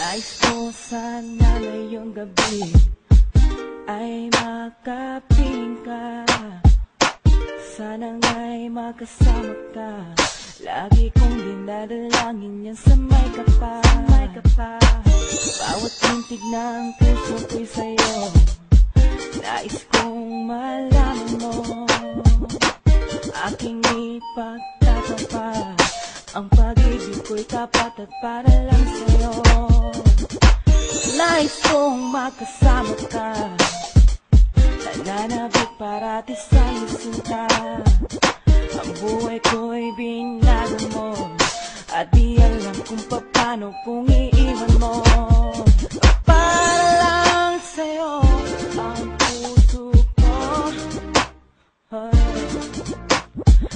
Nais ko sana ngayong gabi ay makapiling ka. Sana nga'y makasama ka. Lagi kong dinadalangin yan sa may kapa. Bawat tintig ng puso ko'y sa'yo. Nais kong malaman mo. Aking ipagtatapa. Ang pag-ibig ko'y tapat at para lang sa'yo. Nais kong makasama ka. Nananabik parati sa isinta. Ang buhay ko'y binago mo. At di alam kung paano kung iiwan mo. Para lang sa'yo ang puso ko.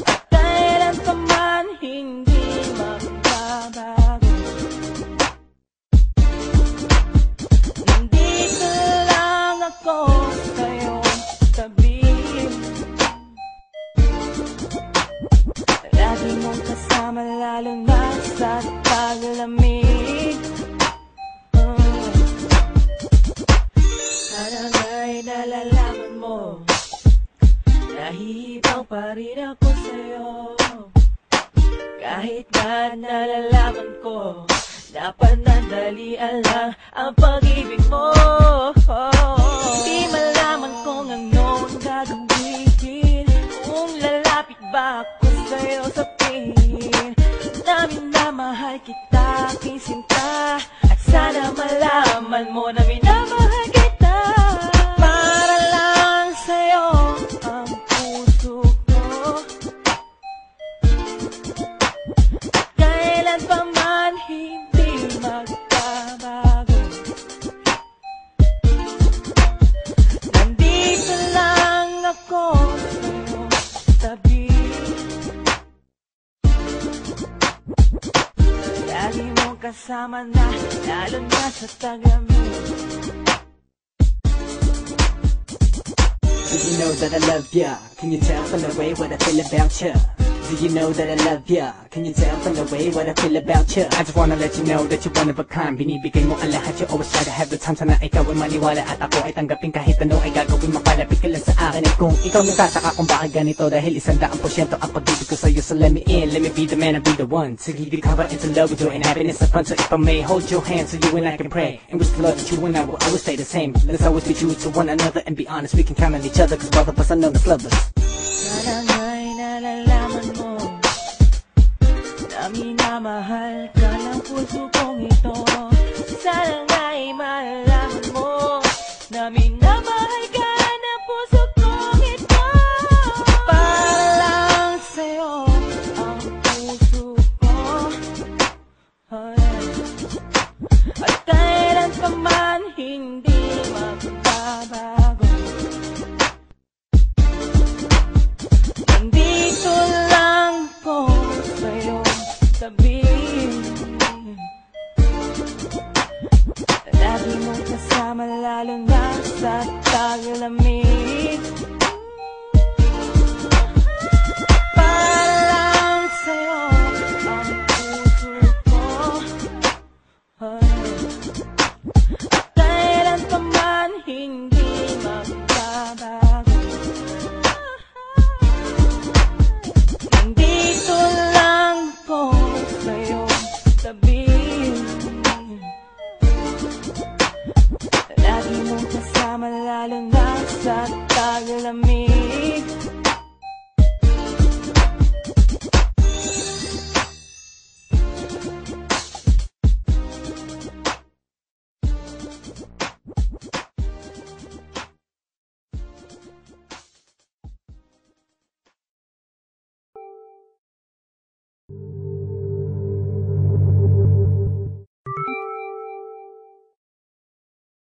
At kailan pa man hindi magbabago. Nandito lang ako sa'yo tabi. Lagi mong kasama lalo na sa taglamig. Sana nga'y nalalaman mo. Nahihibaw pa rin ako sa'yo. Kahit na nalalaman ko na panandalian lang ang pag-ibig mo. Di malaman kung ano ang gagawin. Kung lalapit ba ako sa'yo sa piling. Namin na mahal kita, aking sinta. At sana malaman mo na minamahal kita. Para lang sa'yo ang puso ko. At kailan pa man hindi magbabago. Nandito lang ako sa'yo tabi. Lagi mong kasama na, lalo na sa taglamig. Do you know that I love ya? Can you tell from the way what I feel about ya? Do you know that I love ya? Can you tell from the way what I feel about ya? I just wanna let you know that you're one of a kind. Binibigay mo ang lahat, you always try to have the time. Sana ikaw ay maniwala at ako ay tanggapin kahit ano ay gagawin. Mapalapit ka lang sa akin at kung ikaw nagtataka kung bakit ganito, dahil 100% ang pag-ibig ko sa'yo. So let me in, let me be the man, I'll be the one to give you cover into love with joy and happiness upon. So if I may hold your hand so you and I can pray and wish the Lord that you and I will always stay the same. Let's always be true to one another and be honest. We can count on each other cause both of us are known as lovers. Sana nga'y nalalaman mo na minamahal ka ng puso kong ito. Sana nga'y malaman mo na minamahal ka ng puso kong ito. Para lang sa'yo ang puso ko. At kailan pa man hindi magbabago. Nandito lang ko sa'yo tabi. Lagi mong kasama lalo na sa taglamig. Para lang sa'yo ang puso ko. At kailan pa man hindi magbabago. Nandito lang ko sa'yo tabi. Lagi mong kasama lalo na sa taglamig.